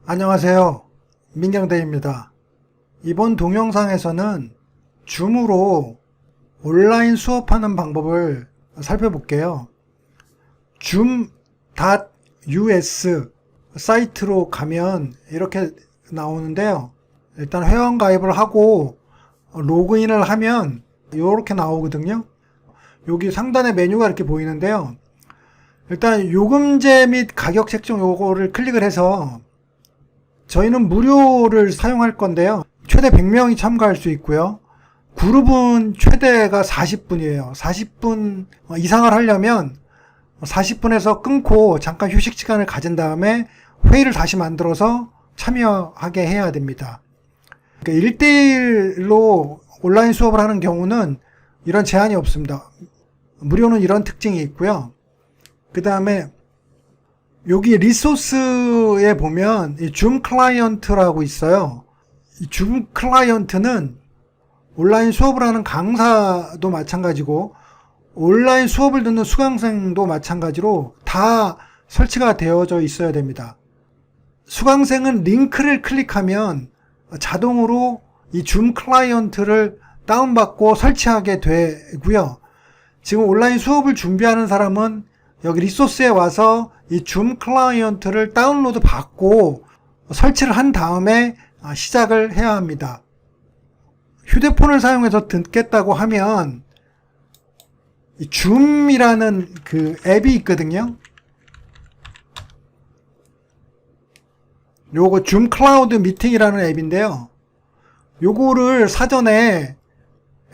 안녕하세요. 민경대입니다. 이번 동영상에서는 줌으로 온라인 수업하는 방법을 살펴볼게요. zoom.us 사이트로 가면 이렇게 나오는데요. 일단 회원 가입을 하고 로그인을 하면 이렇게 나오거든요. 여기 상단에 메뉴가 이렇게 보이는데요. 일단 요금제 및 가격 책정 요거를 클릭을 해서 저희는 무료를 사용할 건데요. 최대 100명이 참가할 수 있고요. 그룹은 최대가 40분이에요. 40분 이상을 하려면 40분에서 끊고 잠깐 휴식 시간을 가진 다음에 회의를 다시 만들어서 참여하게 해야 됩니다. 그러니까 1대1로 온라인 수업을 하는 경우는 이런 제한이 없습니다. 무료는 이런 특징이 있고요. 그 다음에 여기 리소스에 보면 이 줌 클라이언트라고 있어요. 이 줌 클라이언트는 온라인 수업을 하는 강사도 마찬가지고 온라인 수업을 듣는 수강생도 마찬가지로 다 설치가 되어져 있어야 됩니다. 수강생은 링크를 클릭하면 자동으로 이 줌 클라이언트를 다운받고 설치하게 되고요. 지금 온라인 수업을 준비하는 사람은 여기 리소스에 와서 이 줌 클라이언트를 다운로드 받고 설치를 한 다음에 시작을 해야 합니다. 휴대폰을 사용해서 듣겠다고 하면 이 줌이라는 그 앱이 있거든요. 요거 줌 클라우드 미팅이라는 앱인데요. 요거를 사전에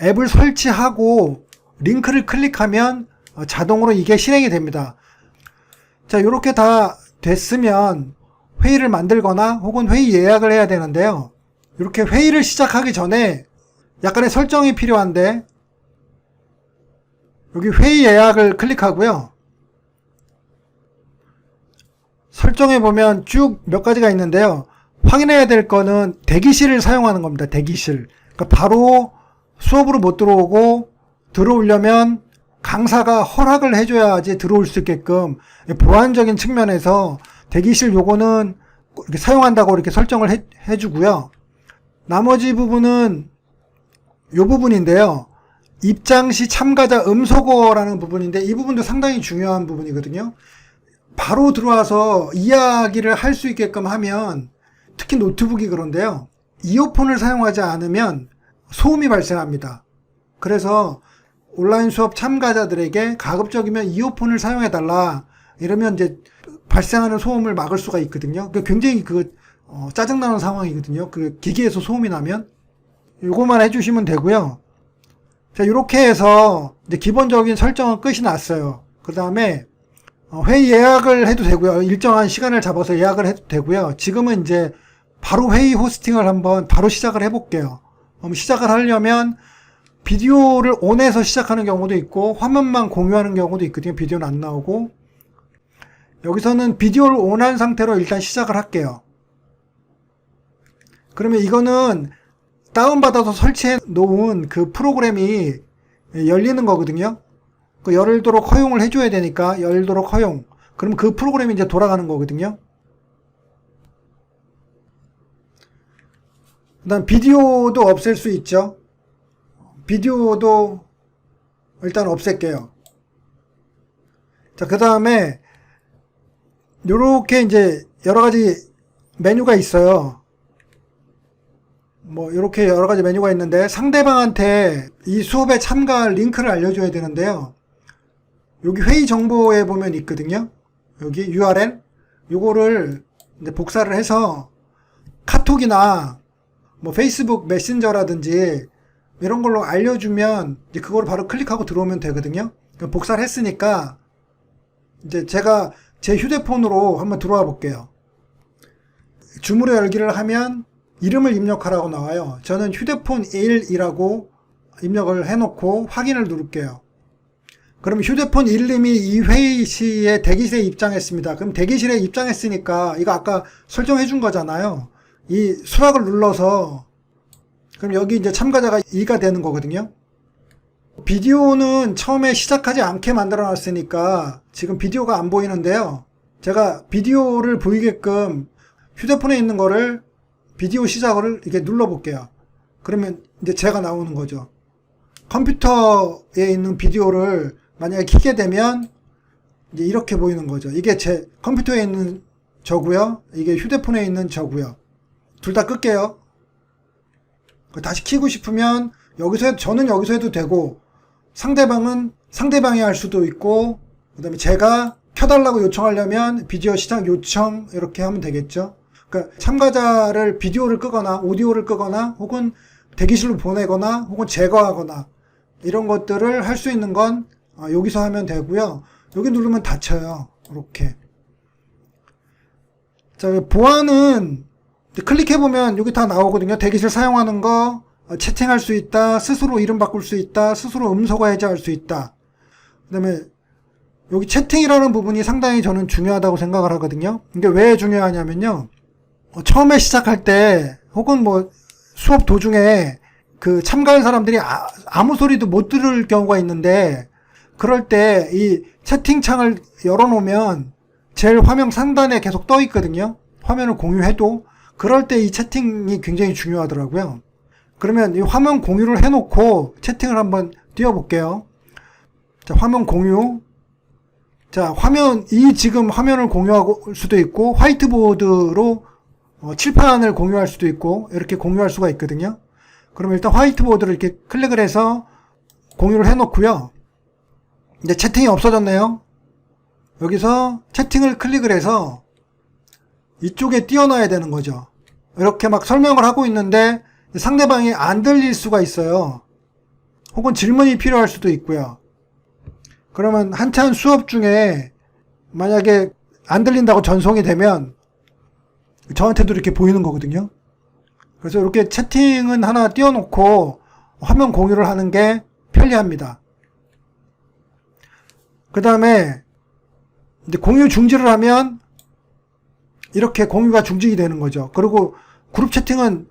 앱을 설치하고 링크를 클릭하면 자동으로 이게 실행이 됩니다. 자, 요렇게 다 됐으면 회의를 만들거나 혹은 회의 예약을 해야 되는데요. 이렇게 회의를 시작하기 전에 약간의 설정이 필요한데 여기 회의 예약을 클릭하고요. 설정해 보면 쭉 몇 가지가 있는데요. 확인해야 될 거는 대기실을 사용하는 겁니다. 대기실. 그러니까 바로 수업으로 못 들어오고 들어오려면 강사가 허락을 해줘야지 들어올 수 있게끔 보안적인 측면에서 대기실 요거는 이렇게 사용한다고 이렇게 설정을 해주고요. 나머지 부분은 요 부분인데요. 입장 시 참가자 음소거라는 부분인데 이 부분도 상당히 중요한 부분이거든요. 바로 들어와서 이야기를 할 수 있게끔 하면 특히 노트북이 그런데요. 이어폰을 사용하지 않으면 소음이 발생합니다. 그래서 온라인 수업 참가자들에게 가급적이면 이어폰을 사용해달라 이러면 이제 발생하는 소음을 막을 수가 있거든요. 굉장히 짜증나는 상황이거든요. 그 기기에서 소음이 나면 요거만 해주시면 되고요. 자, 이렇게 해서 이제 기본적인 설정은 끝이 났어요. 그 다음에 회의 예약을 해도 되고요. 일정한 시간을 잡아서 예약을 해도 되고요. 지금은 이제 바로 회의 호스팅을 한번 바로 시작을 해볼게요. 시작을 하려면 비디오를 온해서 시작하는 경우도 있고 화면만 공유하는 경우도 있거든요. 비디오는 안 나오고. 여기서는 비디오를 온한 상태로 일단 시작을 할게요. 그러면 이거는 다운받아서 설치해 놓은 그 프로그램이 열리는 거거든요. 그 열도록 허용을 해줘야 되니까 열도록 허용. 그럼 그 프로그램이 이제 돌아가는 거거든요. 그 다음 비디오도 없앨 수 있죠. 비디오도 일단 없앨게요. 자, 그 다음에 요렇게 이제 여러 가지 메뉴가 있어요. 요렇게 여러 가지 메뉴가 있는데 상대방한테 이 수업에 참가할 링크를 알려줘야 되는데요. 여기 회의 정보에 보면 있거든요. 여기 URL 요거를 이제 복사를 해서 카톡이나 페이스북 메신저라든지 이런 걸로 알려주면 이제 그걸 바로 클릭하고 들어오면 되거든요. 복사를 했으니까 이제 제가 제 휴대폰으로 한번 들어와 볼게요. 줌으로 열기를 하면 이름을 입력하라고 나와요. 저는 휴대폰 1이라고 입력을 해놓고 확인을 누를게요. 그럼 휴대폰 1님이 이 회의 시에 대기실에 입장했습니다. 그럼 대기실에 입장했으니까 이거 아까 설정해 준 거잖아요. 이 수락을 눌러서 그럼 여기 이제 참가자가 2가 되는 거거든요. 비디오는 처음에 시작하지 않게 만들어 놨으니까 지금 비디오가 안 보이는데요. 제가 비디오를 보이게끔 휴대폰에 있는 거를 비디오 시작을 이렇게 눌러 볼게요. 그러면 이제 제가 나오는 거죠. 컴퓨터에 있는 비디오를 만약에 켜게 되면 이제 이렇게 보이는 거죠. 이게 제 컴퓨터에 있는 저고요. 이게 휴대폰에 있는 저고요. 둘 다 끌게요. 다시 켜고 싶으면 저는 여기서 해도 되고, 상대방은 상대방이 할 수도 있고, 그 다음에 제가 켜달라고 요청하려면 비디오 시작 요청 이렇게 하면 되겠죠. 그러니까 참가자를 비디오를 끄거나 오디오를 끄거나 혹은 대기실로 보내거나 혹은 제거하거나 이런 것들을 할 수 있는 건 여기서 하면 되고요. 여기 누르면 닫혀요. 이렇게. 자, 보안은 클릭해보면 여기 다 나오거든요. 대기실 사용하는 거, 채팅할 수 있다, 스스로 이름 바꿀 수 있다, 스스로 음소거 해제할 수 있다. 그 다음에 여기 채팅이라는 부분이 상당히 저는 중요하다고 생각을 하거든요. 이게 왜 중요하냐면요. 처음에 시작할 때 혹은 뭐 수업 도중에 그 참가할 사람들이 아무 소리도 못 들을 경우가 있는데, 그럴 때 이 채팅창을 열어놓으면 제일 화면 상단에 계속 떠 있거든요. 화면을 공유해도. 그럴 때 이 채팅이 굉장히 중요하더라고요. 그러면 이 화면 공유를 해놓고 채팅을 한번 띄워볼게요. 자, 화면 공유. 자, 지금 화면을 공유할 수도 있고, 화이트보드로 칠판을 공유할 수도 있고, 이렇게 공유할 수가 있거든요. 그러면 일단 화이트보드를 이렇게 클릭을 해서 공유를 해놓고요. 이제 채팅이 없어졌네요. 여기서 채팅을 클릭을 해서 이쪽에 띄워놔야 되는 거죠. 이렇게 막 설명을 하고 있는데 상대방이 안 들릴 수가 있어요. 혹은 질문이 필요할 수도 있고요. 그러면 한참 수업 중에 만약에 안 들린다고 전송이 되면 저한테도 이렇게 보이는 거거든요. 그래서 이렇게 채팅은 하나 띄워놓고 화면 공유를 하는 게 편리합니다. 그 다음에 이제 공유 중지를 하면 이렇게 공유가 중지가 되는 거죠. 그리고 그룹 채팅은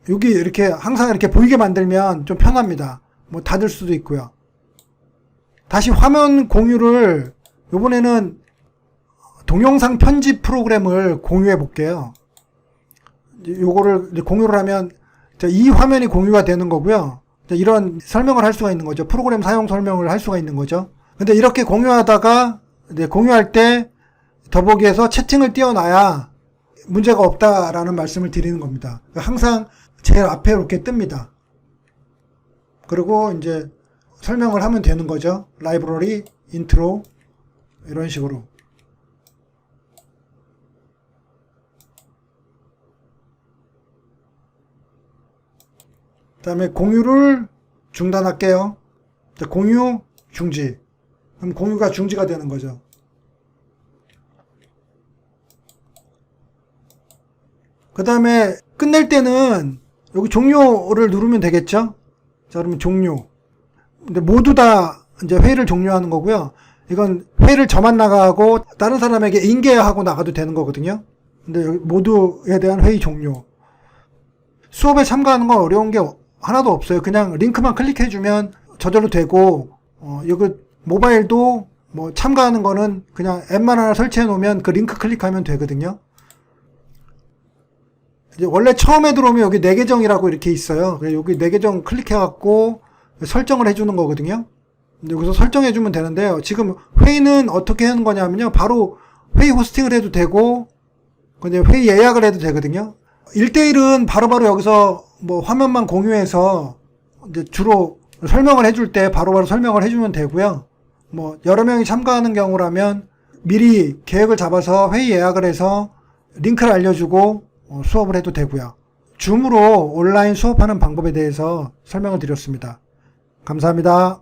여기 이렇게 항상 이렇게 보이게 만들면 좀 편합니다. 뭐 닫을 수도 있고요. 다시 화면 공유를 이번에는 동영상 편집 프로그램을 공유해 볼게요. 요거를 이제 공유를 하면 이 화면이 공유가 되는 거고요. 이런 설명을 할 수가 있는 거죠. 프로그램 사용 설명을 할 수가 있는 거죠. 근데 이렇게 공유하다가 이제 공유할 때 더보기에서 채팅을 띄워놔야 문제가 없다라는 말씀을 드리는 겁니다. 항상 제일 앞에 이렇게 뜹니다. 그리고 이제 설명을 하면 되는 거죠. 라이브러리, 인트로 이런 식으로. 그 다음에 공유를 중단할게요. 공유 중지. 그럼 공유가 중지가 되는 거죠. 그 다음에 끝낼 때는 여기 종료를 누르면 되겠죠. 자, 그러면 종료. 근데 모두 다 이제 회의를 종료하는 거고요. 이건 회의를 저만 나가고 다른 사람에게 인계하고 나가도 되는 거거든요. 근데 여기 모두에 대한 회의 종료. 수업에 참가하는 건 어려운 게 하나도 없어요. 그냥 링크만 클릭해주면 저절로 되고, 여기 모바일도 뭐 참가하는 거는 그냥 앱만 하나 설치해 놓으면 그 링크 클릭하면 되거든요. 이제 원래 처음에 들어오면 여기 내 계정이라고 이렇게 있어요. 여기 내 계정 클릭해갖고 설정을 해주는 거거든요. 여기서 설정해주면 되는데요. 지금 회의는 어떻게 하는 거냐면요. 바로 회의 호스팅을 해도 되고, 회의 예약을 해도 되거든요. 1대1은 바로바로 여기서 뭐 화면만 공유해서 이제 주로 설명을 해줄 때 바로바로 설명을 해주면 되고요. 뭐 여러 명이 참가하는 경우라면 미리 계획을 잡아서 회의 예약을 해서 링크를 알려주고 수업을 해도 되고요. 줌으로 온라인 수업하는 방법에 대해서 설명을 드렸습니다. 감사합니다.